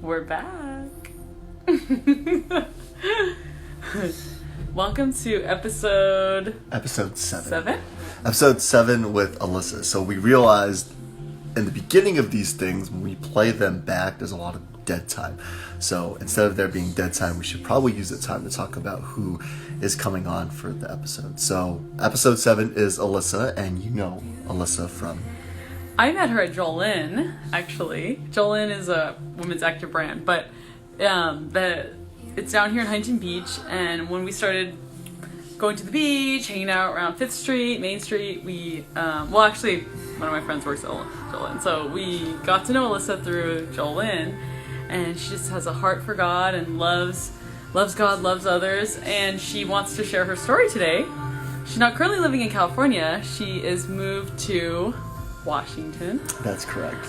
We're back. Welcome to episode 7. Episode 7 with Alissa. So we realized in the beginning of these things, when we play them back, there's a lot of dead time. So instead of there being dead time, we should probably use the time to talk about who is coming on for the episode. So episode 7 is Alissa, and you know Alissa from... I met her at Jolene, actually. Jolene is a women's active brand, but it's down here in Huntington Beach, and when we started going to the beach, hanging out around 5th Street, Main Street, we, actually, one of my friends works at Jolene, so we got to know Alissa through Jolene, and she just has a heart for God and loves God, loves others, and she wants to share her story today. She's not currently living in California. She is moved to Washington. That's correct.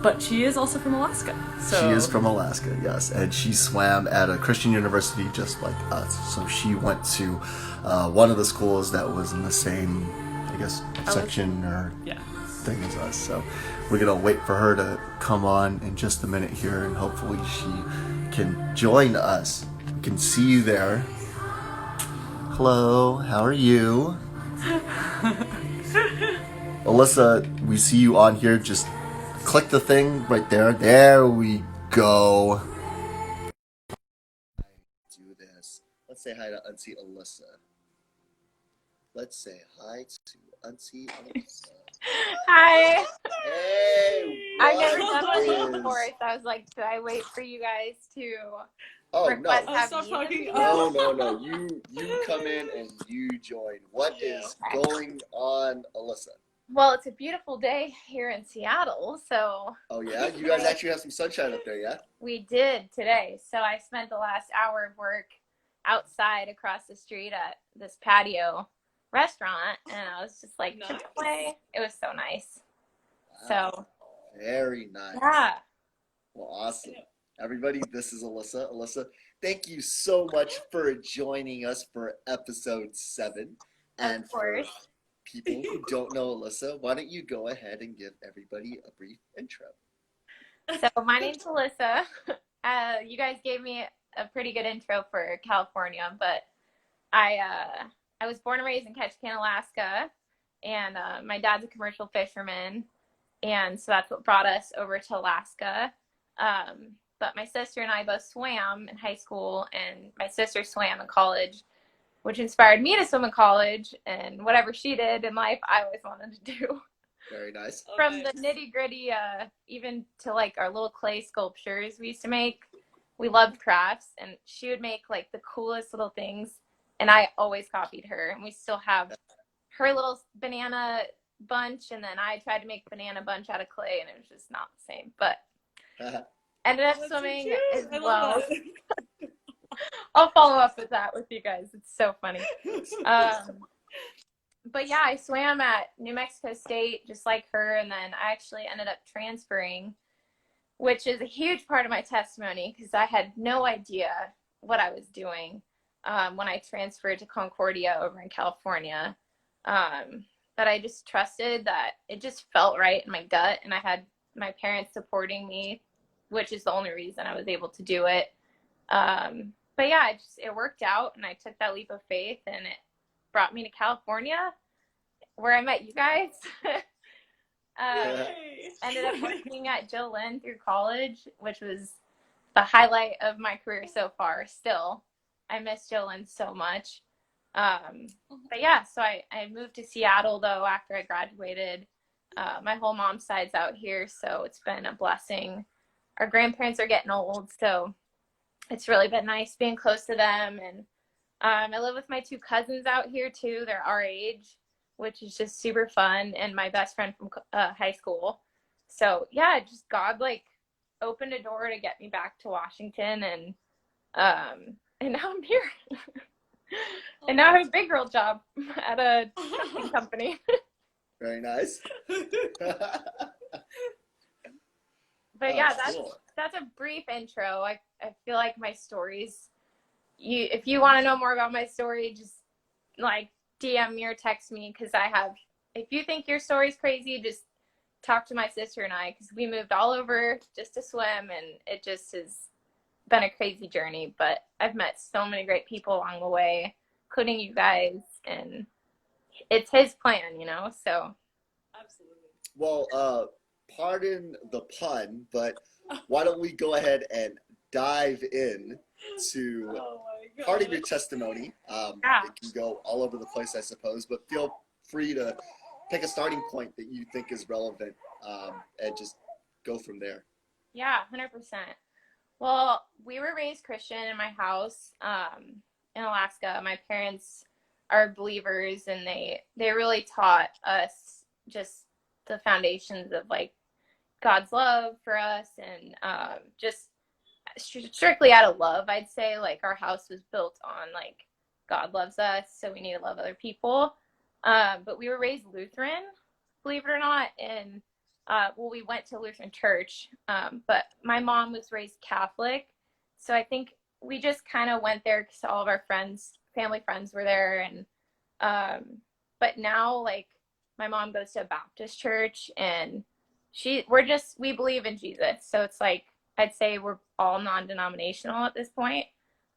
But she is also from Alaska. So she is from Alaska, yes. And she swam at a Christian university just like us. So she went to one of the schools that was in the same, I guess, section or thing as us. So we're going to wait for her to come on in just a minute here, and hopefully she can join us. We can see you there. Hello, how are you? Alissa, we see you on here. Just click the thing right there. There we go. Do this. Let's say hi to Auntie Alissa. Let's say hi to Auntie Alissa. Hi. Hey. I've never done one of these before, so I was like, should I wait for you guys to request have stop me? talking. No. You come in and you join. What is going on, Alissa? Well, it's a beautiful day here in Seattle, so... Oh, yeah? You guys actually have some sunshine up there, yeah? We did today. So I spent the last hour of work outside across the street at this patio restaurant, and I was just like, Nice. Chick-fil-A. It was so nice. Wow. So... Very nice. Yeah. Well, awesome. Everybody, this is Alissa. Alissa, thank you so much for joining us for episode 7. And Of course. For people who don't know Alissa, why don't you go ahead and give everybody a brief intro? So my name's Alissa. You guys gave me a pretty good intro for California, but I was born and raised in Ketchikan, Alaska, and my dad's a commercial fisherman, and so that's what brought us over to Alaska. But my sister and I both swam in high school, and my sister swam in college, which inspired me to swim in college, and whatever she did in life, I always wanted to do. Very nice. From the nitty gritty, even to like our little clay sculptures we used to make. We loved crafts, and she would make like the coolest little things, and I always copied her. And we still have her little banana bunch, and then I tried to make a banana bunch out of clay, and it was just not the same. But ended up swimming as well. I'll follow up with that with you guys. It's so funny. But yeah, I swam at New Mexico State just like her, and then I actually ended up transferring, which is a huge part of my testimony because I had no idea what I was doing when I transferred to Concordia over in California. But I just trusted that it just felt right in my gut, and I had my parents supporting me, which is the only reason I was able to do it. But yeah, it worked out, and I took that leap of faith, and it brought me to California, where I met you guys. Ended up working at Jolene through college, which was the highlight of my career so far. Still, I miss Jolene so much. But yeah, so I moved to Seattle, though, after I graduated. My whole mom's side's out here, so it's been a blessing. Our grandparents are getting old, so it's really been nice being close to them. And I live with my 2 cousins out here too. They're our age, which is just super fun, and my best friend from high school. So yeah, just God like opened a door to get me back to Washington, and now I'm here. And now I have a big girl job at a trucking company. Very nice. But yeah, that's a brief intro. I feel like my stories, if you want to know more about my story, just like DM me or text me, because if you think your story's crazy, just talk to my sister and I, because we moved all over just to swim, and it just has been a crazy journey. But I've met so many great people along the way, including you guys, and it's his plan, so. Absolutely. Well, pardon the pun, but why don't we go ahead and dive in to part of your testimony. It can go all over the place, I suppose, but feel free to pick a starting point that you think is relevant, and just go from there. Yeah, 100%. Well, we were raised Christian in my house in Alaska. My parents are believers, and they really taught us just the foundations of like God's love for us, and just strictly out of love, I'd say. Like, our house was built on like God loves us, so we need to love other people. But we were raised Lutheran, believe it or not, and we went to Lutheran church, but my mom was raised Catholic, so I think we just kind of went there because all of our family friends were there, and but now, like, my mom goes to a Baptist church, and we believe in Jesus, so it's like, I'd say we're all non-denominational at this point.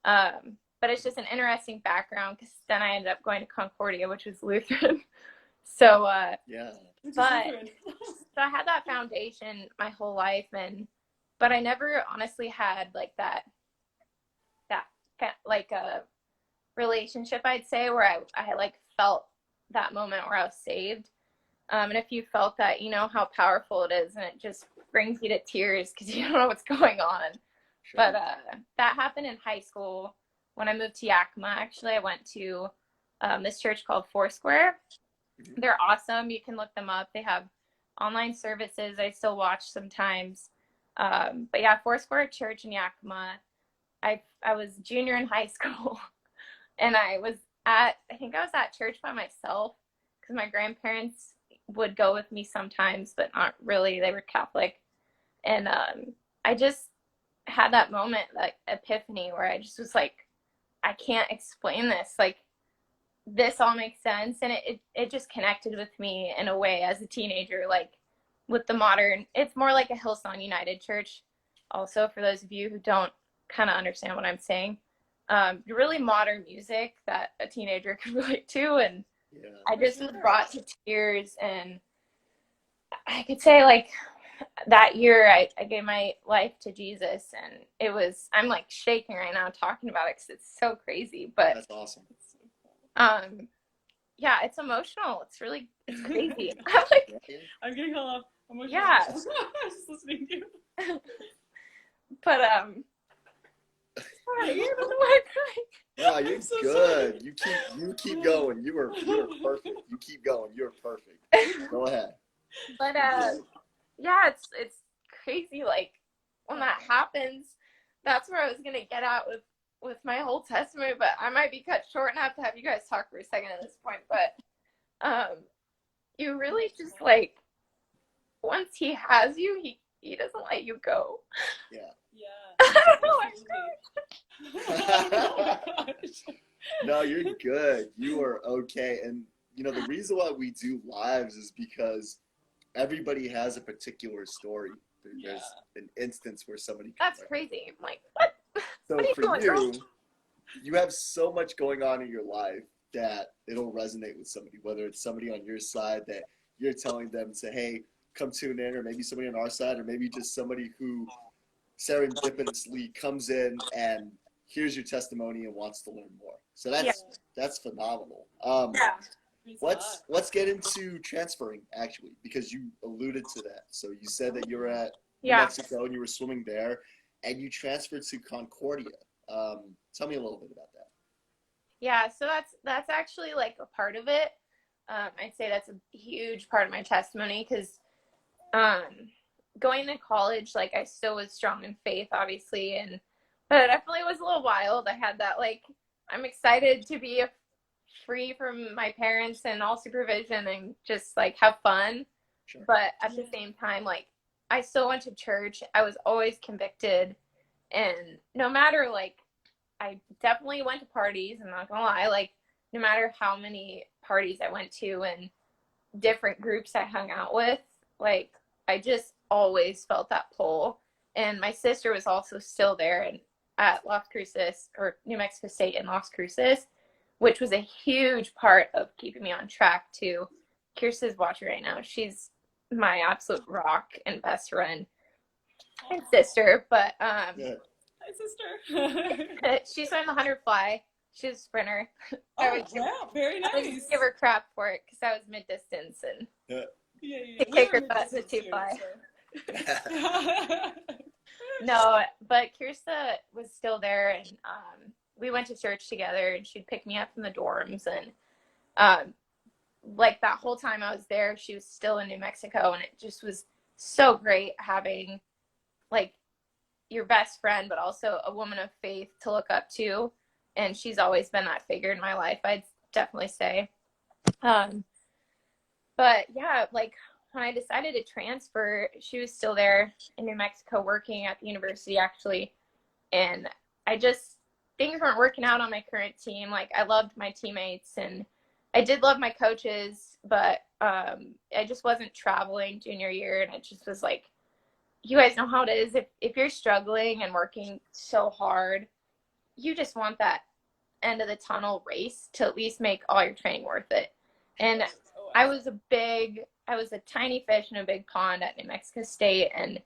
But it's just an interesting background, because then I ended up going to Concordia, which was Lutheran. So, yeah. But so I had that foundation my whole life, but I never honestly had like that like a relationship, I'd say, where I like felt that moment where I was saved. And if you felt that, you know how powerful it is, and it just brings you to tears because you don't know what's going on. Sure. But that happened in high school when I moved to Yakima. Actually, I went to this church called Foursquare. Mm-hmm. They're awesome. You can look them up. They have online services I still watch sometimes. But yeah, Foursquare Church in Yakima. I was junior in high school, and I think I was at church by myself because my grandparents would go with me sometimes, but not really. They were Catholic. And I just had that moment, like epiphany, where I just was like, I can't explain this. Like, this all makes sense. And it just connected with me in a way as a teenager, like with the modern, it's more like a Hillsong United church. Also, for those of you who don't kind of understand what I'm saying, really modern music that a teenager could relate to. And yeah, I just was brought to tears, and I could say, like, that year I gave my life to Jesus, and I'm like shaking right now talking about it because it's so crazy. But that's awesome. Yeah, it's emotional. It's crazy. I'm getting hella emotional. Yeah. Just listening to you. But sorry, I don't know why I'm crying. No, you're so good. Sorry. You keep going. You are perfect. You keep going. You're perfect. Go ahead. But yeah, it's crazy. Like, when that happens, that's where I was gonna get at with my whole testimony. But I might be cut short, and I have to have you guys talk for a second at this point. But you really just, like, once he has you, he doesn't let you go. Yeah. Yeah. No, you're good. You are okay. And the reason why we do lives is because everybody has a particular story. There's an instance where somebody. That's crazy. I'm like, what? So what for you have so much going on in your life that it'll resonate with somebody, whether it's somebody on your side that you're telling them to, hey, come tune in, or maybe somebody on our side, or maybe just somebody who serendipitously comes in and hears your testimony and wants to learn more. So that's phenomenal. Let's get into transferring, actually, because you alluded to that. So you said that you were at New Mexico and you were swimming there, and you transferred to Concordia. Tell me a little bit about that. Yeah, so that's actually like a part of it. I'd say that's a huge part of my testimony, because going to college, like, I still was strong in faith, obviously, but it definitely was a little wild. I had that, like, I'm excited to be free from my parents and all supervision and just, like, have fun. Sure. But at the same time, like, I still went to church. I was always convicted, and no matter, like, I definitely went to parties, I'm not gonna lie. Like, no matter how many parties I went to and different groups I hung out with, like, I just always felt that pull. And my sister was also still there and at Las Cruces, or New Mexico State in Las Cruces, which was a huge part of keeping me on track too. Kirsten's watching right now. She's my absolute rock and best friend and sister. But Hi, sister. she swam the 100 fly. She's a sprinter. Oh, wow, very nice. I would give her crap for it because I was mid distance and to kick her butt in the 2 fly. No, but Kirsta was still there, and we went to church together, and she'd pick me up from the dorms, and like that whole time I was there, she was still in New Mexico, and it just was so great having like your best friend, but also a woman of faith to look up to, and she's always been that figure in my life, I'd definitely say. But yeah, like when I decided to transfer, she was still there in New Mexico working at the university actually. And things weren't working out on my current team. Like I loved my teammates and I did love my coaches, but I just wasn't traveling junior year. And it just was like, you guys know how it is. If you're struggling and working so hard, you just want that end of the tunnel race to at least make all your training worth it. And I was a tiny fish in a big pond at New Mexico State, and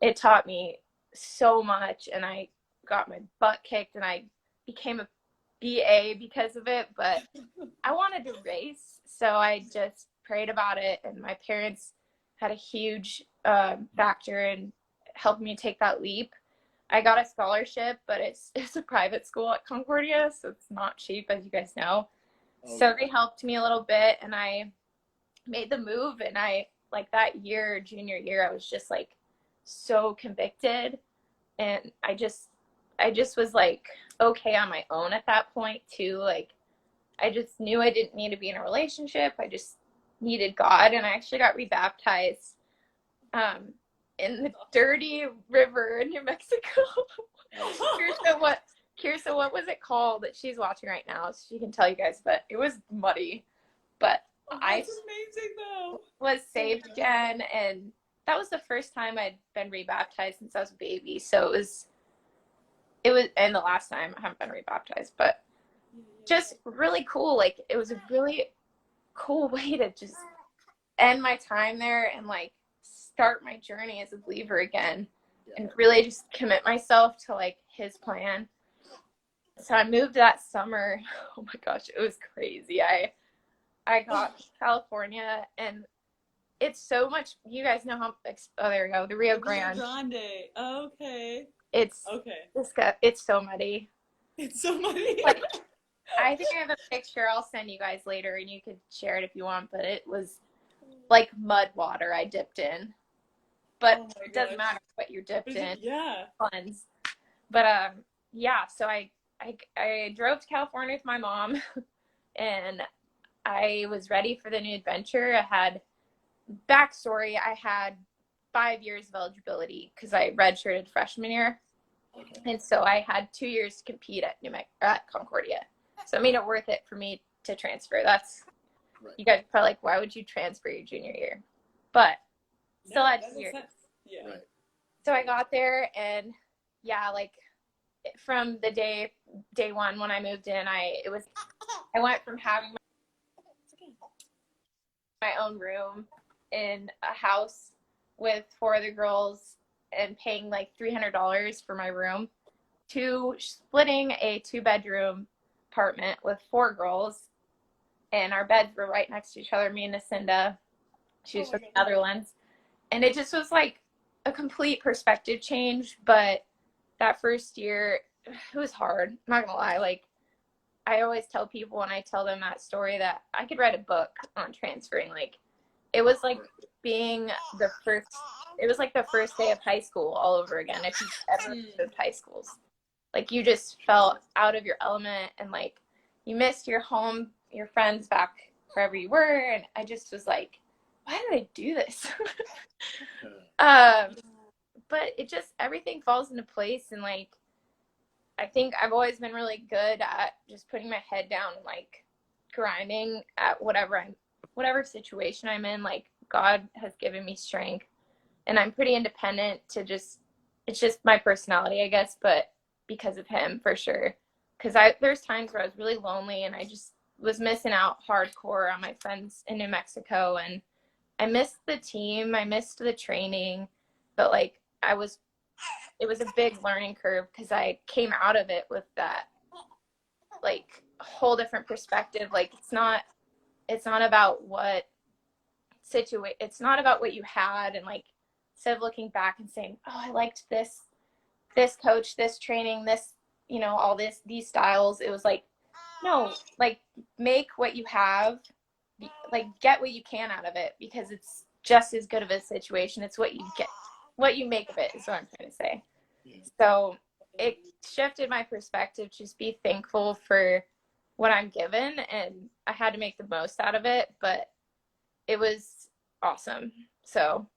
it taught me so much, and I got my butt kicked, and I became a BA because of it, but I wanted to race, so I just prayed about it, and my parents had a huge factor in helping me take that leap. I got a scholarship, but it's a private school at Concordia, so it's not cheap, as you guys know. Okay. So they helped me a little bit, and I made the move, and I like that year, junior year, I was just like so convicted, and I just was like okay on my own at that point too. Like I just knew I didn't need to be in a relationship. I just needed God, and I actually got rebaptized in the dirty river in New Mexico. Kirsta, what was it called? That she's watching right now, so she can tell you guys, but it was muddy. But that's amazing though. Was saved again, and that was the first time I'd been rebaptized since I was a baby. So it was, and the last time I haven't been rebaptized, but just really cool. Like it was a really cool way to just end my time there and like start my journey as a believer again, and really just commit myself to like his plan. So I moved that summer. Oh my gosh, it was crazy. I got to California, and it's so much. You guys know how. Oh, there we go. The Rio Grande. Okay. It's so muddy. It's so muddy. Like, I think I have a picture I'll send you guys later, and you could share it if you want. But it was like mud water I dipped in. But it doesn't matter what you're dipped in. Yeah. Cleanse. But yeah. So I drove to California with my mom, and I was ready for the new adventure. I had backstory. I had 5 years of eligibility because I redshirted freshman year. Okay. And so I had 2 years to compete at Concordia. So it made it worth it for me to transfer. That's right. You guys are probably like, why would you transfer your junior year? But still had 2 years. Yeah. Right. So I got there, and yeah, like from the day one when I moved in, I went from having my own room in a house with 4 other girls and paying like $300 for my room to splitting a 2-bedroom apartment with 4 girls, and our beds were right next to each other, me and Nacinda. She was from the Netherlands, and it just was like a complete perspective change. But that first year, it was hard. I'm not gonna lie. Like I always tell people when I tell them that story that I could write a book on transferring. Like it was like being it was like the first day of high school all over again. If you've ever lived high schools, like you just felt out of your element, and like you missed your home, your friends back wherever you were. And I just was like, why did I do this? But it just, everything falls into place. And like, I think I've always been really good at just putting my head down and like grinding at whatever situation I'm in. Like God has given me strength and I'm pretty independent to it's just my personality, I guess, but because of him for sure. Because there's times where I was really lonely and I just was missing out hardcore on my friends in New Mexico, and I missed the team, I missed the training, but like it was a big learning curve because I came out of it with that like whole different perspective. Like it's not about it's not about what you had, and like instead of looking back and saying, oh, I liked this coach, this training, this, all these styles, it was like, no, like make what you have, like get what you can out of it, because it's just as good of a situation. It's what you make of it is what I'm trying to say. So it shifted my perspective to just be thankful for what I'm given, and I had to make the most out of it, but it was awesome. So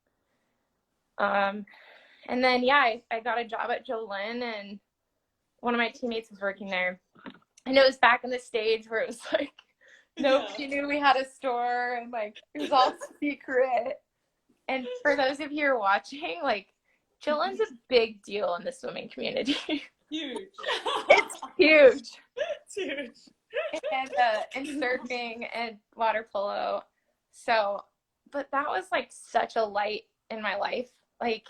and then I got a job at Jolene, and one of my teammates was working there, and it was back in the stage where it was like nobody knew we had a store, and like it was all secret. And for those of you who are watching, like Jolene's a big deal in the swimming community. Huge. It's huge. It's huge. And surfing and water polo. So, but that was like such a light in my life. Like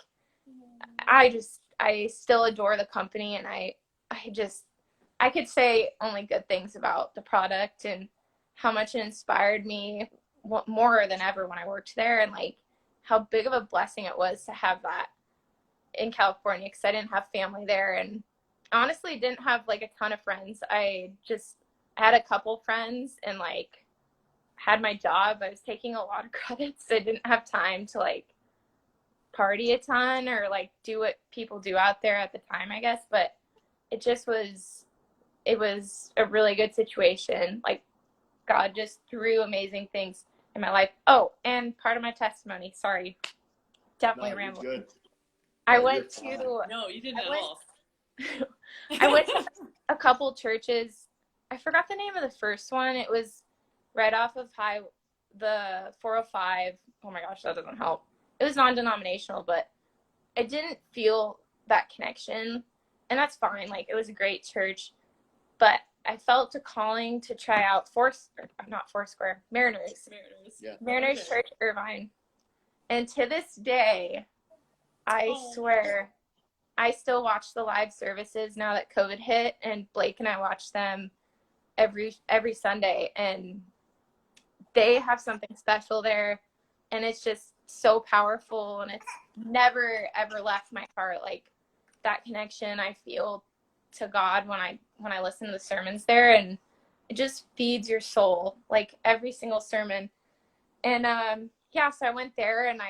I still adore the company, and I could say only good things about the product and how much it inspired me more than ever when I worked there, and like how big of a blessing it was to have that in California, because I didn't have family there, and honestly didn't have like a ton of friends. I had a couple friends, and like had my job. I was taking a lot of credits. I didn't have time to like party a ton or like do what people do out there at the time, I guess. But it was a really good situation. Like God just threw amazing things in my life. Oh, and part of my testimony, sorry, definitely rambling. Good. I went to no, you didn't at all. I went to a couple churches. I forgot the name of the first one. It was right off of the 405. Oh my gosh, that doesn't help. It was non-denominational, but I didn't feel that connection, and that's fine. Like it was a great church, but I felt a calling to try out Mariners. Yeah. Mariners Okay. Church, Irvine. And to this day, I swear, I still watch the live services now that COVID hit, and Blake and I watch them every Sunday, and they have something special there, and it's just so powerful, and it's never ever left my heart. Like that connection I feel to God when I listen to the sermons there, and it just feeds your soul, like every single sermon. And so I went there, and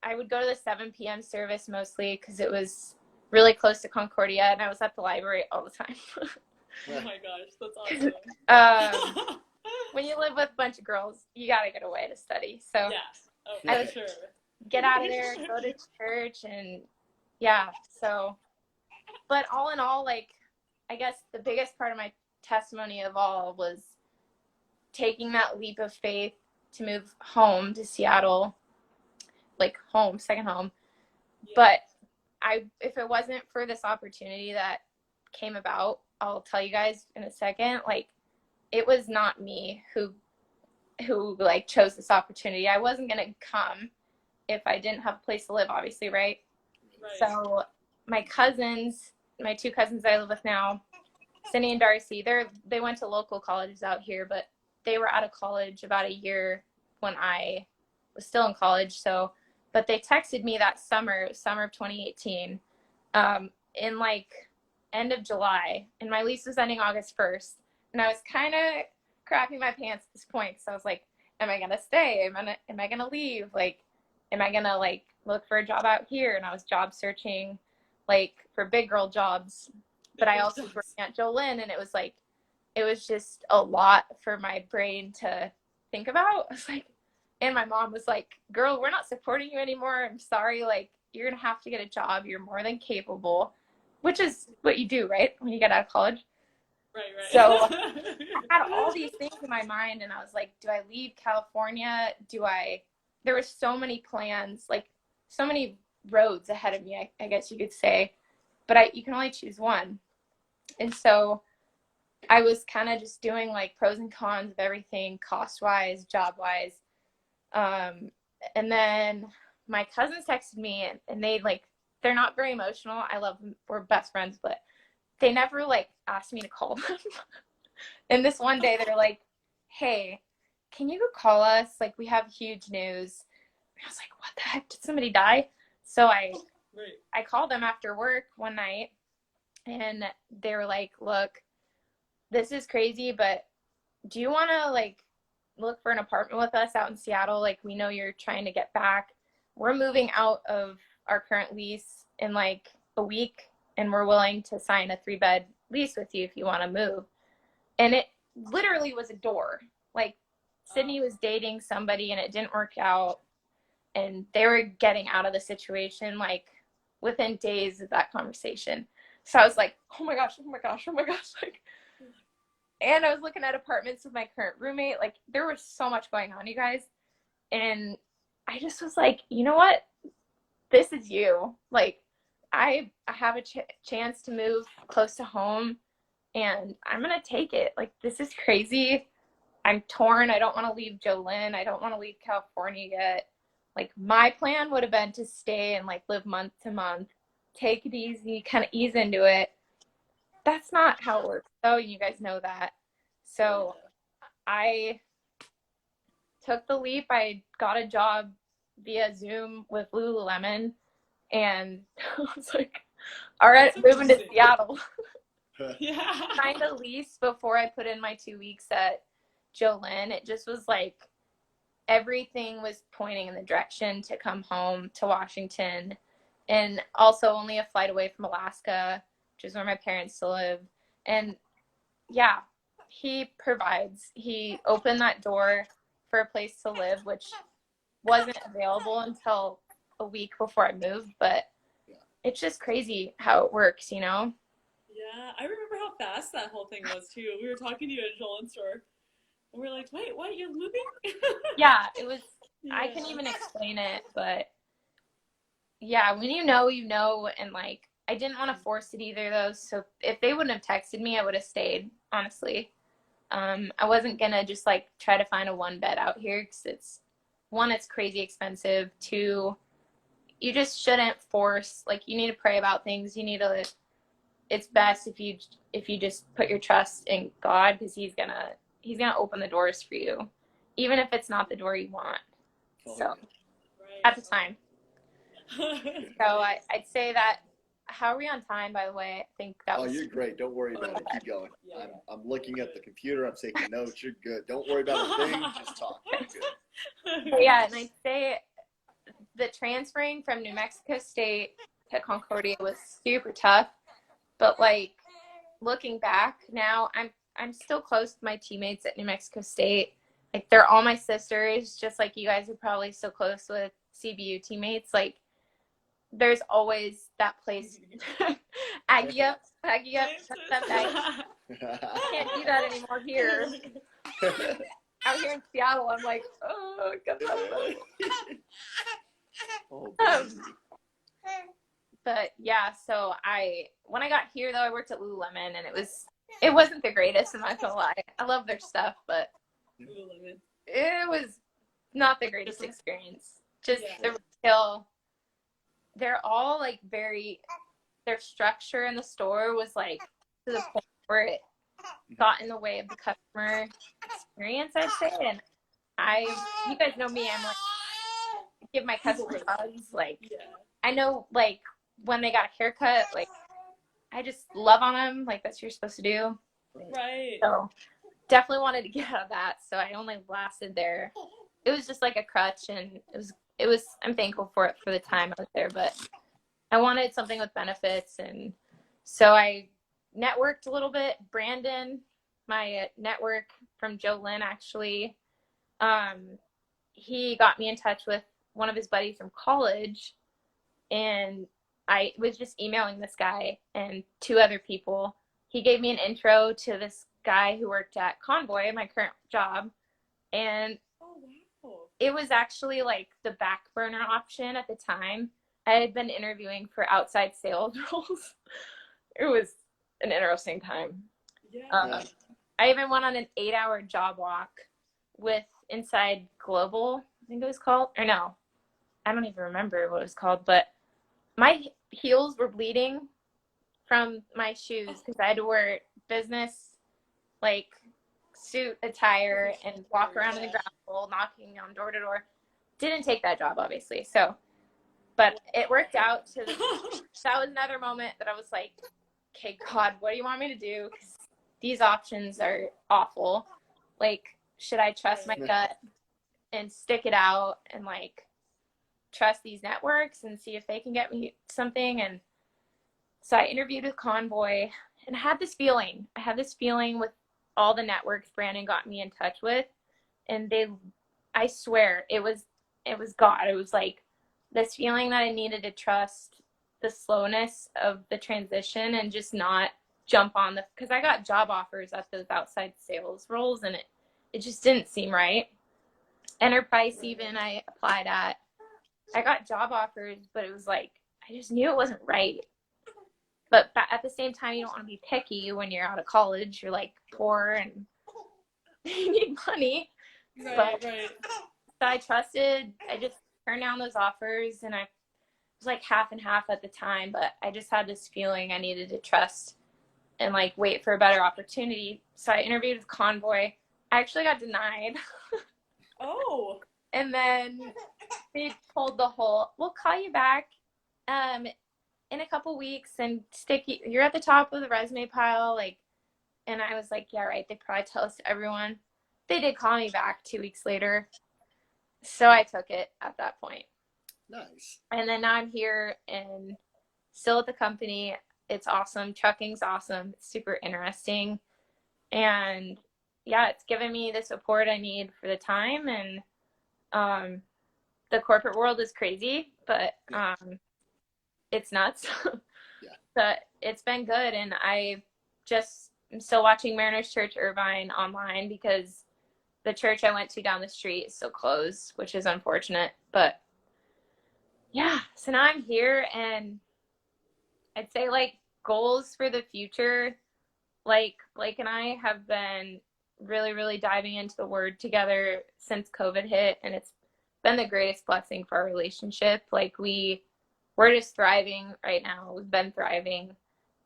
I would go to the 7 p.m. service mostly because it was really close to Concordia, and I was at the library all the time. Oh my gosh, that's awesome. When you live with a bunch of girls, you gotta get away to study. So yeah, I would sure. get out of there, go to church, and but all in all, like, I guess the biggest part of my testimony of all was taking that leap of faith to move home to Seattle, like home, second home. Yeah. But if it wasn't for this opportunity that came about, I'll tell you guys in a second, like, it was not me who like chose this opportunity. I wasn't going to come if I didn't have a place to live, obviously, right? So my two cousins I live with now, Cindy and Darcy, they went to local colleges out here, but they were out of college about a year when I was still in college. So, but they texted me that summer of 2018, in like end of July, and my lease was ending August 1st. And I was kind of crapping my pants at this point, because I was like, am I going to stay? Am I going to leave? Like, am I going to like look for a job out here? And I was job searching like for big girl jobs, but I also was working at Jolene, and it was just a lot for my brain to think about. I was like, and my mom was like, girl, we're not supporting you anymore. I'm sorry. Like, you're going to have to get a job. You're more than capable, which is what you do, right? When you get out of college. Right. So I had all these things in my mind, and I was like, do I leave California? There were so many plans, like so many roads ahead of me, I guess you could say, but you can only choose one. And so I was kind of just doing like pros and cons of everything, cost-wise, job-wise. And then my cousins texted me, and they're not very emotional. I love them. We're best friends, but they never like asked me to call them. And this one day they're like, hey, can you go call us? Like, we have huge news. And I was like, what the heck? Did somebody die? So I called them after work one night, and they were like, look, this is crazy, but do you want to like look for an apartment with us out in Seattle? Like, we know you're trying to get back. We're moving out of our current lease in like a week, and we're willing to sign a 3-bed lease with you if you want to move. And it literally was a door. Like, Sydney was dating somebody and it didn't work out, and they were getting out of the situation like within days of that conversation. So I was like, oh my gosh. Like, and I was looking at apartments with my current roommate. Like, there was so much going on, you guys. And I just was like, you know what? This is you. Like, I have a chance to move close to home, and I'm going to take it. Like, this is crazy. I'm torn. I don't want to leave Jolynn. I don't want to leave California yet. Like, my plan would have been to stay and like live month to month, take it easy, kind of ease into it. That's not how it works, though. You guys know that. So I took the leap. I got a job via Zoom with Lululemon, and I was like, all right, moving to Seattle. Yeah. Signed a lease before I put in my 2 weeks at Jolynn. It just was like everything was pointing in the direction to come home to Washington, and also only a flight away from Alaska, which is where my parents still live. And yeah, he provides. He opened that door for a place to live, which wasn't available until a week before I moved, but it's just crazy how it works, you know? Yeah, I remember how fast that whole thing was too. We were talking to you at Jolynn's store, and we're like, wait, what, you're moving? Yeah, it was, yeah. I couldn't even explain it, but yeah, when you know, and like, I didn't want to force it either though, so if they wouldn't have texted me, I would have stayed, honestly. I wasn't gonna just like try to find a 1-bed out here, because it's crazy expensive. 2, you just shouldn't force, like, you need to pray about things. You need to, it's best if you just put your trust in God, because he's gonna open the doors for you, even if it's not the door you want. So at the time. So I'd say that. How are we on time, by the way? I think that was... you're great. Don't worry about it. Keep going. Yeah. I'm looking at the computer. I'm taking notes. You're good. Don't worry about a thing. Just talk. You're good. But yeah, and I'd say the transferring from New Mexico State to Concordia was super tough. But like, looking back now, I'm still close to my teammates at New Mexico State. Like, they're all my sisters, just like you guys are probably so close with CBU teammates. Like, there's always that place. Aggie up, shut up, Aggie. Can't do that anymore here. Out here in Seattle, I'm like, oh, God. But yeah, so when I got here though, I worked at Lululemon, and it wasn't the greatest, I'm not gonna lie. I love their stuff, but it was not the greatest experience. Just the retail. They're all like their structure in the store was like to the point where it got in the way of the customer experience, I'd say. And you guys know me, I'm like, give my customers hugs. Like, I know, like, when they got a haircut, like, I just love on them. Like, that's what you're supposed to do. Right. So definitely wanted to get out of that. So I only lasted there. It was just like a crutch, and it was, I'm thankful for it for the time I was there, but I wanted something with benefits. And so I networked a little bit. Brandon, my network from Jolynn, actually, he got me in touch with one of his buddies from college, and I was just emailing this guy and 2 other people. He gave me an intro to this guy who worked at Convoy, my current job, and it was actually like the back burner option at the time. I had been interviewing for outside sales roles. It was an interesting time. Yeah. I even went on an 8-hour job walk with Inside Global, I think it was called, or no, I don't even remember what it was called, but my heels were bleeding from my shoes because I had to wear business, like, suit attire and walk around in the gravel, knocking on door to door. Didn't take that job, obviously, so, but it worked out to that was another moment that I was like, okay, God, what do you want me to do? Because these options are awful. Like, should I trust my gut and stick it out and, like, trust these networks and see if they can get me something? And so I interviewed with Convoy and I had this feeling with all the networks Brandon got me in touch with, and I swear it was God. It was like this feeling that I needed to trust the slowness of the transition and just not jump on because I got job offers at those outside sales roles and it just didn't seem right. Enterprise even I applied at. I got job offers, but it was like, I just knew it wasn't right. But at the same time, you don't want to be picky when you're out of college. You're like poor and you need money. Right. So I trusted. I just turned down those offers, and I was like half and half at the time. But I just had this feeling I needed to trust and like wait for a better opportunity. So I interviewed with Convoy. I actually got denied. Oh. And then they pulled the whole, we'll call you back in a couple weeks and you're at the top of the resume pile. Like, and I was like, yeah, right. They probably tell us to everyone. They did call me back 2 weeks later. So I took it at that point. Nice. And then now I'm here and still at the company. It's awesome. Trucking's awesome. It's super interesting. And yeah, it's given me the support I need for the time. And the corporate world is crazy, but it's nuts. Yeah. But it's been good. And I'm still watching Mariners Church Irvine online because the church I went to down the street is still closed, which is unfortunate. But yeah, so now I'm here, and I'd say like goals for the future, like Blake and I have been really, really diving into the Word together since COVID hit, and it's been the greatest blessing for our relationship. Like we're just thriving right now. We've been thriving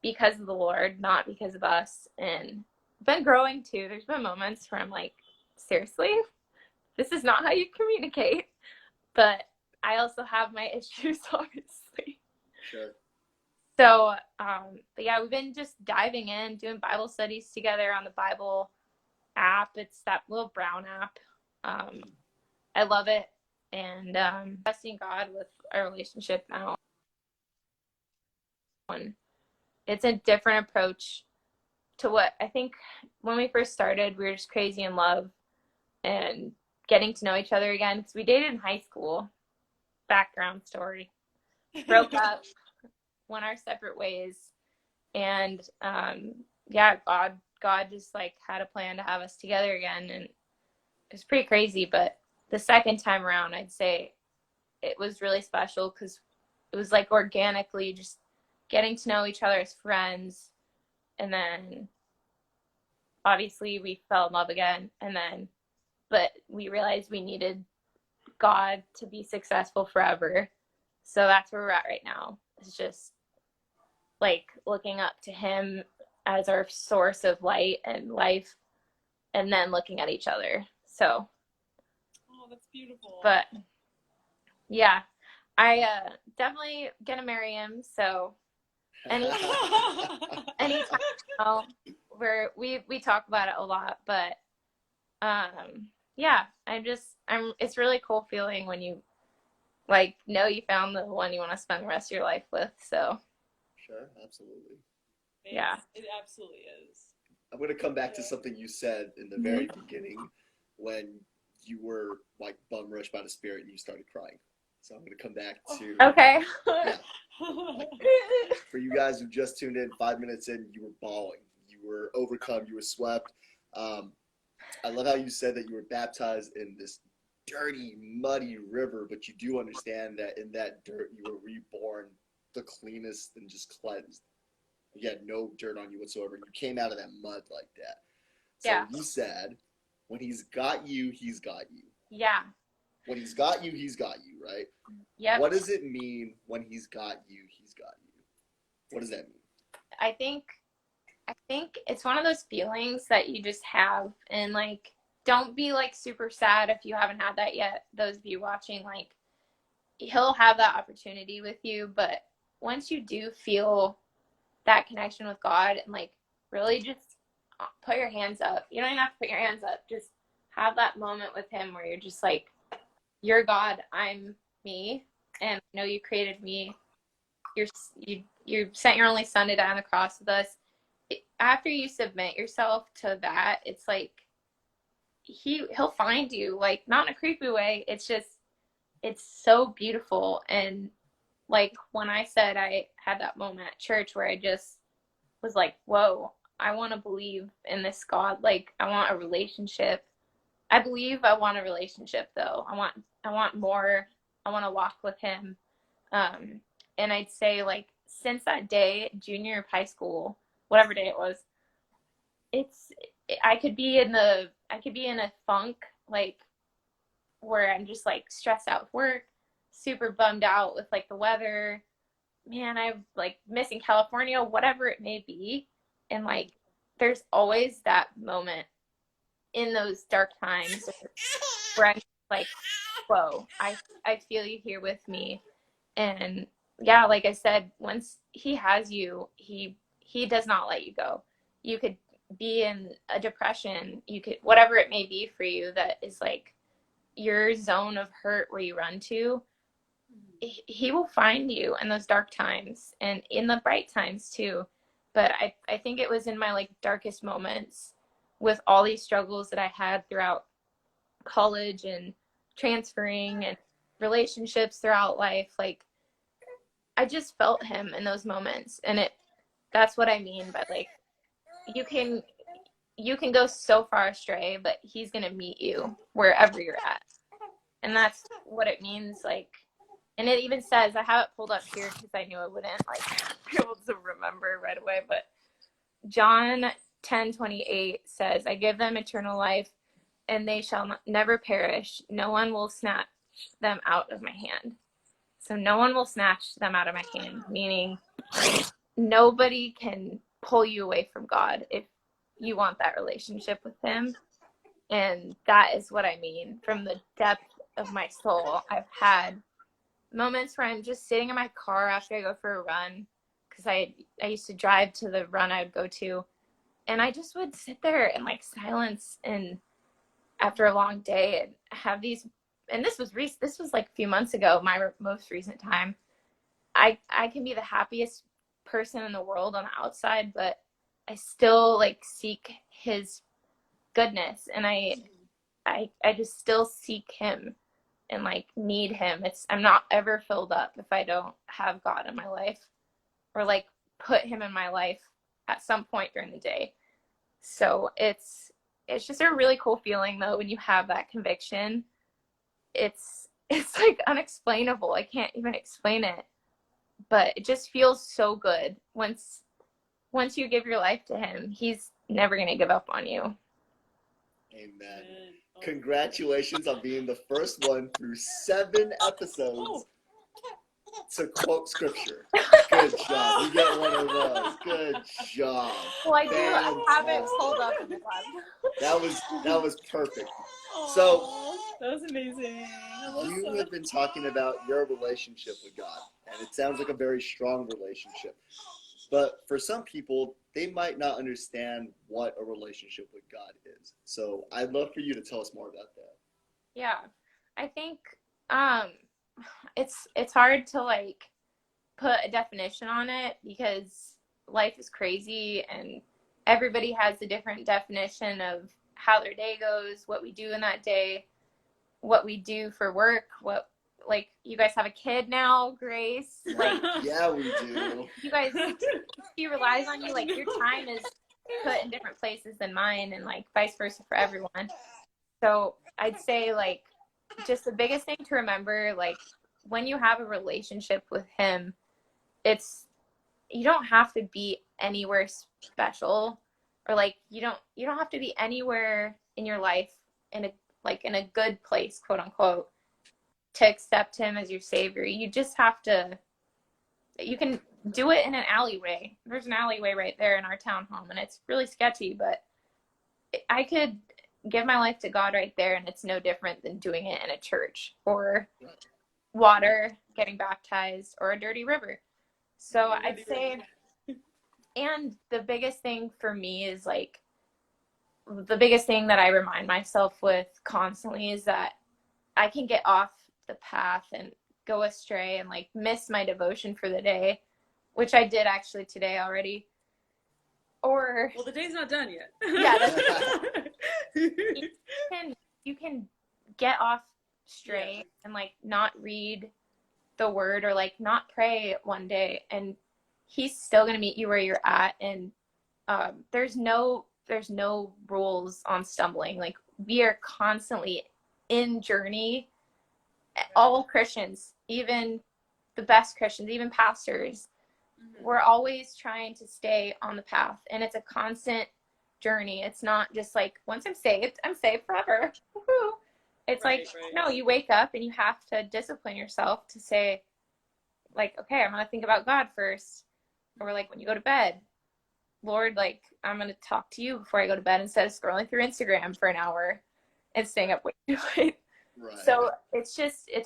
because of the Lord, not because of us, and been growing too. There's been moments where I'm like, seriously, this is not how you communicate. But I also have my issues, obviously. Sure. So, but yeah, we've been just diving in, doing Bible studies together on the Bible app. It's that little brown app. I love it. And trusting God with our relationship now. It's a different approach to what I think when we first started, we were just crazy in love and getting to know each other again. Because we dated in high school. Background story. Broke up, went our separate ways. And yeah, God just like had a plan to have us together again. And it was pretty crazy. But the second time around, I'd say it was really special because it was like organically just getting to know each other as friends. And then obviously we fell in love again. But we realized we needed God to be successful forever. So that's where we're at right now. It's just like looking up to him as our source of light and life, and then looking at each other. So that's beautiful. But yeah, I definitely gonna marry him. So anytime where we talk about it a lot, but yeah, it's really cool feeling when you like know you found the one you want to spend the rest of your life with. So sure, absolutely. Yeah, it absolutely is. I'm going to come back to something you said in the very beginning when you were like bum rushed by the Spirit and you started crying. So I'm going to come back to okay. Yeah. Like, for you guys who just tuned in, 5 minutes in, you were bawling, you were overcome, you were swept. I love how you said that you were baptized in this dirty, muddy river, but you do understand that in that dirt you were reborn the cleanest and just cleansed. You had no dirt on you whatsoever. You came out of that mud like that. So Yeah. you said, when he's got you, he's got you. Yeah. When he's got you, he's got you, right? Yep. What does it mean when he's got you, he's got you? What does that mean? I think it's one of those feelings that you just have, and like, don't be like super sad if you haven't had that yet. Those of you watching, like, he'll have that opportunity with you, but once you do feel that connection with God, and like really just put your hands up. You don't even have to put your hands up. Just have that moment with him where you're just like, you're God, I'm me, and I know you created me. You sent your only son to die on the cross with us. After you submit yourself to that, it's like he'll find you, like, not in a creepy way. It's just, it's so beautiful. And like when I said I had that moment at church where I just was like, whoa, I want to believe in this God. Like, I want a relationship. I believe I want a relationship, though. I want more. I want to walk with him. And I'd say, like, since that day, junior year of high school, whatever day it was, I could be in a funk, like, where I'm just like stressed out with work, super bummed out with like the weather, man, I'm like missing California, whatever it may be. And like, there's always that moment in those dark times where I'm like, whoa, I feel you here with me. And yeah, like I said, once he has you, he does not let you go. You could be in a depression, you could, whatever it may be for you, that is like your zone of hurt where you run to, he will find you in those dark times and in the bright times too. But I think it was in my like darkest moments with all these struggles that I had throughout college and transferring and relationships throughout life. Like, I just felt him in those moments. And that's what I mean by like, you can go so far astray, but he's going to meet you wherever you're at. And that's what it means. Like, and it even says, I have it pulled up here because I knew I wouldn't like be able to remember right away, but John 10:28 says, I give them eternal life and they shall never perish. No one will snatch them out of my hand. So no one will snatch them out of my hand, meaning nobody can pull you away from God if you want that relationship with him. And that is what I mean. From the depth of my soul, I've had moments where I'm just sitting in my car after I go for a run, because I used to drive to the run I would go to, and I just would sit there in like silence, and after a long day, and have these, and this was like a few months ago, my most recent time. I can be the happiest person in the world on the outside, but I still like seek his goodness, and I just still seek him and like need him. I'm not ever filled up if I don't have God in my life or like put him in my life at some point during the day. So it's just a really cool feeling though when you have that conviction. It's like unexplainable. I can't even explain it, but it just feels so good once you give your life to him. He's never going to give up on you. Amen. Congratulations on being the first one through 7 episodes to quote scripture. Good job. You get one of those. Good job. Well, I do have it pulled up in the lab. That was perfect. So that was amazing. You have been talking about your relationship with God, and it sounds like a very strong relationship. But for some people, they might not understand what a relationship with God is. So I'd love for you to tell us more about that. Yeah, I think it's hard to like put a definition on it because life is crazy and everybody has a different definition of how their day goes, what we do in that day, what we do for work, what, like, you guys have a kid now, Grace? Like, yeah, we do. You guys, he relies on you. Like, your time is put in different places than mine, and like vice versa for everyone. So I'd say like just the biggest thing to remember, like when you have a relationship with him, it's, you don't have to be anywhere special, or like you don't have to be anywhere in your life in a good place, quote unquote, to accept him as your savior. You just have to, you can do it in an alleyway. There's an alleyway right there in our townhome, and it's really sketchy, but I could give my life to God right there, and it's no different than doing it in a church or water, getting baptized, or a dirty river. So I'd say, and the biggest thing for me is like, the biggest thing that I remind myself with constantly is that I can get off the path and go astray and like miss my devotion for the day, which I did actually today already. Or, well, the day's not done yet. Yeah, you can get off stray and like not read the word, or like not pray one day, and he's still going to meet you where you're at. And there's no rules on stumbling. Like, we are constantly in journey. All Christians, even the best Christians, even pastors, we're always trying to stay on the path, and it's a constant journey. It's not just like, once I'm saved forever. Woo-hoo. It's no, you wake up and you have to discipline yourself to say, like, okay, I'm going to think about God first. Or like when you go to bed, Lord, like, I'm going to talk to you before I go to bed instead of scrolling through Instagram for an hour and staying up way too late. Right. So it's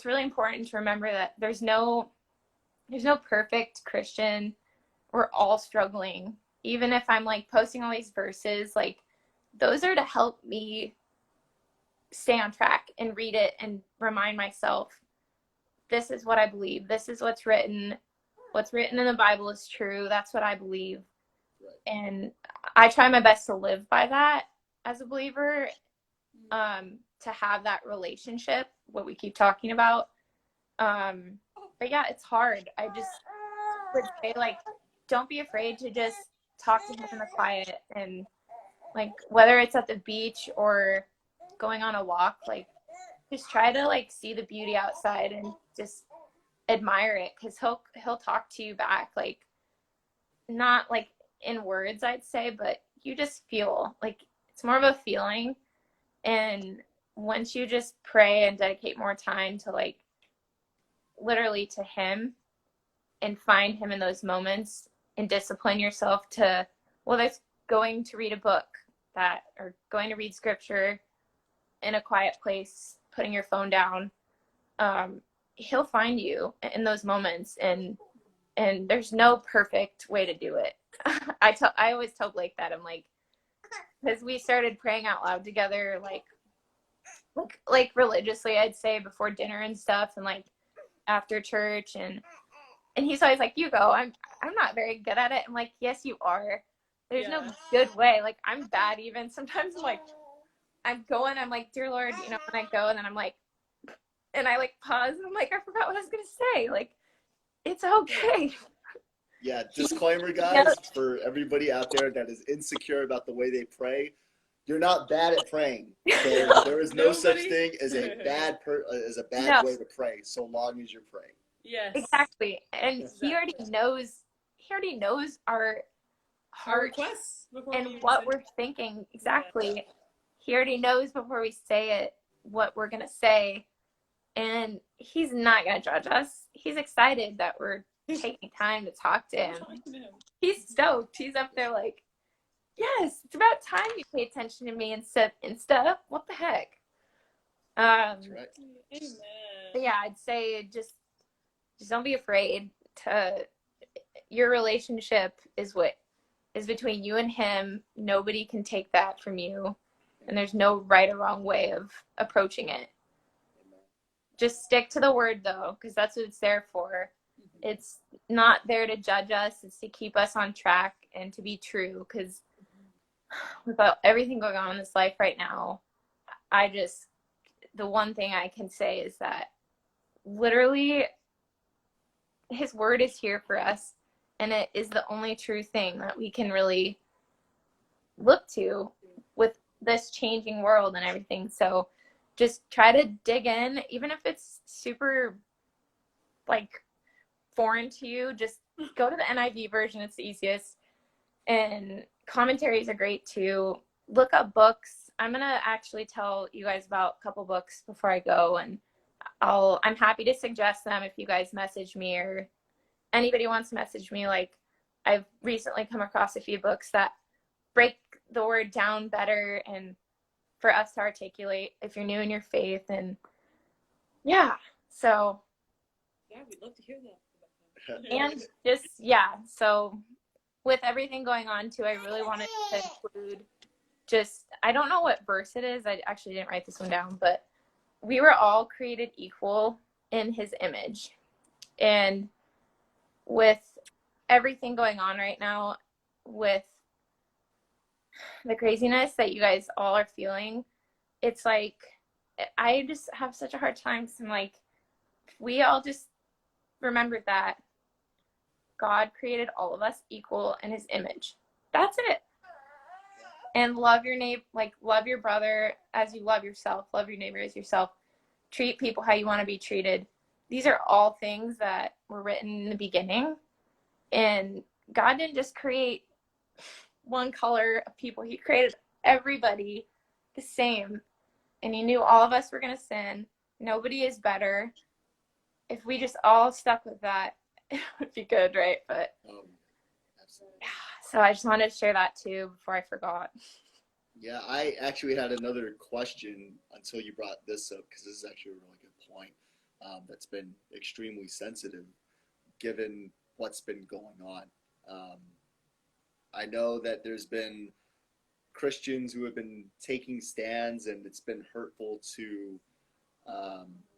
really important to remember that there's no perfect Christian. We're all struggling. Even if I'm like posting all these verses, like, those are to help me stay on track and read it and remind myself, this is what I believe. This is what's written. What's written in the Bible is true. That's what I believe. Right. And I try my best to live by that as a believer, to have that relationship, what we keep talking about. But yeah, it's hard. I just would say, like, don't be afraid to just talk to him in the quiet, and like, whether it's at the beach or going on a walk, like, just try to like see the beauty outside and just admire it, because he'll talk to you back, like, not like in words, I'd say, but you just feel like it's more of a feeling. And once you just pray and dedicate more time to like literally to him and find him in those moments and discipline yourself to, whether it's going to read a book or going to read scripture in a quiet place, putting your phone down, he'll find you in those moments. And there's no perfect way to do it. I always tell Blake that. I'm like, because we started praying out loud together, like religiously, I'd say, before dinner and stuff, and like after church, and he's always like, you go. I'm not very good at it. I'm like, yes, you are. There's no good way. Like, I'm bad even. Sometimes I'm like, I'm like, dear Lord, when I go, and then I'm like, and I like pause, and I'm like, I forgot what I was going to say. Like, it's okay. Yeah, disclaimer, guys, for everybody out there that is insecure about the way they pray. You're not bad at praying. There is no such thing as a bad way to pray, so long as you're praying. Yes. Exactly. And he already knows our heart requests and what we're thinking. Exactly. Yeah. He already knows before we say it what we're going to say. And he's not going to judge us. He's excited that we're taking time to talk to him. He's stoked. He's up there like, yes, it's about time you pay attention to me instead of what the heck. That's right. Amen. But yeah, I'd say just don't be afraid to. Your relationship is what is between you and him. Nobody can take that from you, and there's no right or wrong way of approaching it. Just stick to the word, though, because that's what it's there for. It's not there to judge us. It's to keep us on track and to be true, because without everything going on in this life right now, the one thing I can say is that literally his word is here for us, and it is the only true thing that we can really look to with this changing world and everything. So just try to dig in, even if it's super like foreign to you. Just go to the NIV version. It's the easiest. And commentaries are great too. Look up books. I'm gonna actually tell you guys about a couple books before I go, and I'm happy to suggest them if you guys message me, or anybody wants to message me. Like, I've recently come across a few books that break the word down better and for us to articulate if you're new in your faith. And yeah, so yeah, we'd love to hear that. And just, yeah, so with everything going on too, I really wanted to include just, I don't know what verse it is. I actually didn't write this one down, but we were all created equal in his image. And with everything going on right now, with the craziness that you guys all are feeling, it's like, I just have such a hard time. So I'm like, we all just remembered that God created all of us equal in his image. That's it. And love your neighbor, like love your brother as you love yourself. Love your neighbor as yourself. Treat people how you want to be treated. These are all things that were written in the beginning. And God didn't just create one color of people. He created everybody the same. And he knew all of us were going to sin. Nobody is better. If we just all stuck with that, it would be good, right? But Absolutely. so I just wanted to share that too before I forgot. Yeah, I actually had another question until you brought this up, because this is actually a really good point that's been extremely sensitive given what's been going on. I know that there's been Christians who have been taking stands, and it's been hurtful to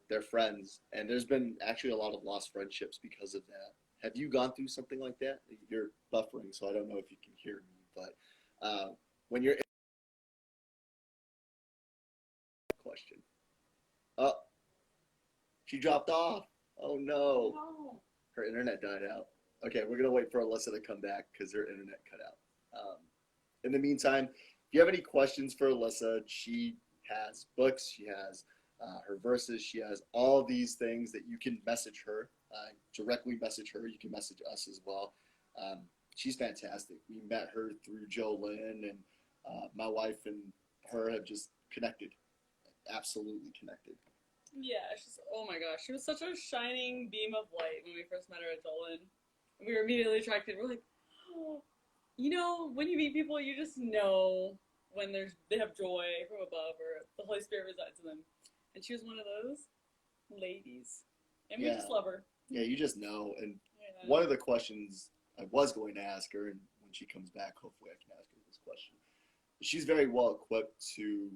their friends, and there's been actually a lot of lost friendships because of that. Have you gone through something like that? You're buffering, so I don't know if you can hear me, but when you're in question, oh, she dropped off. Oh no, her internet died out. Okay, we're gonna wait for Alissa to come back because her internet cut out. In the meantime, if you have any questions for Alissa, she has books, she has her verses, she has all these things that you can message her, directly message her. You can message us as well. She's fantastic. We met her through Jolynn, and my wife and her have just connected, absolutely connected. Yeah, oh my gosh, she was such a shining beam of light when we first met her at Jolynn. We were immediately attracted. We're like, oh, you know, when you meet people, you just know when they have joy from above, or the Holy Spirit resides in them. And she was one of those ladies. And we just love her. Yeah, you just know. And one of the questions I was going to ask her, and when she comes back, hopefully I can ask her this question. She's very well equipped to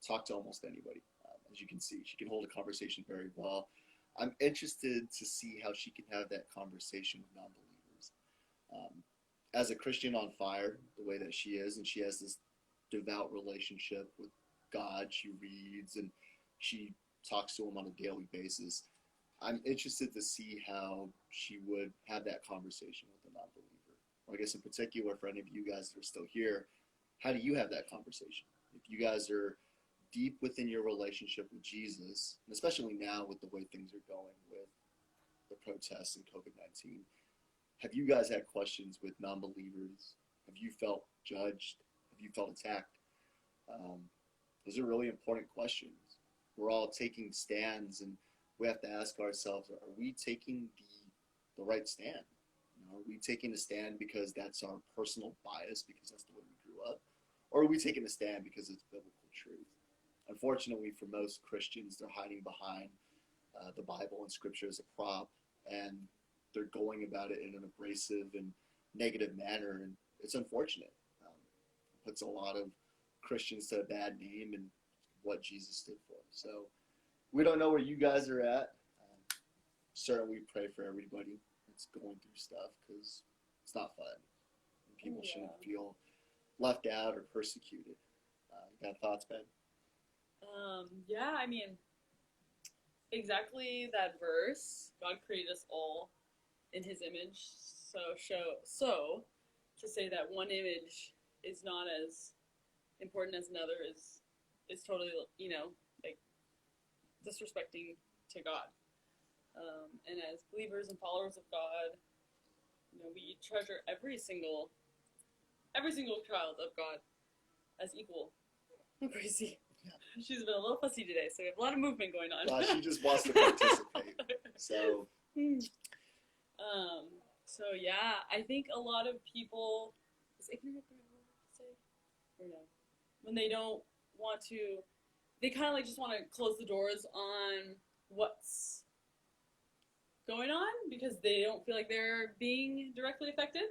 talk to almost anybody. As you can see, she can hold a conversation very well. I'm interested to see how she can have that conversation with non-believers. As a Christian on fire, the way that she is, and she has this devout relationship with God, she reads and she talks to him on a daily basis. I'm interested to see how she would have that conversation with a non-believer. Or I guess in particular, for any of you guys that are still here, how do you have that conversation? If you guys are deep within your relationship with Jesus, and especially now with the way things are going with the protests and COVID-19, have you guys had questions with non-believers? Have you felt judged? Have you felt attacked? Those are really important questions. We're all taking stands, and we have to ask ourselves, are we taking the right stand? You know, are we taking a stand because that's our personal bias, because that's the way we grew up? Or are we taking a stand because it's biblical truth? Unfortunately, for most Christians, they're hiding behind the Bible and Scripture as a prop, and they're going about it in an abrasive and negative manner, and it's unfortunate. It puts a lot of Christians to a bad name and what Jesus stood for. So we don't know where you guys are at. Certainly pray for everybody that's going through stuff, because it's not fun. And people shouldn't feel left out or persecuted. You got thoughts, Ben? Yeah, I mean, exactly that verse. God created us all in his image. So to say that one image is not as important as another is totally, you know, like, disrespecting to God. And as believers and followers of God, we treasure every single child of God as equal. Gracie. Yeah. She's been a little fussy today, so we have a lot of movement going on. Well, she just wants to participate. So yeah, I think a lot of people, is ignorant the right word to say? Or no? When they don't want to, they kind of like just want to close the doors on what's going on because they don't feel like they're being directly affected.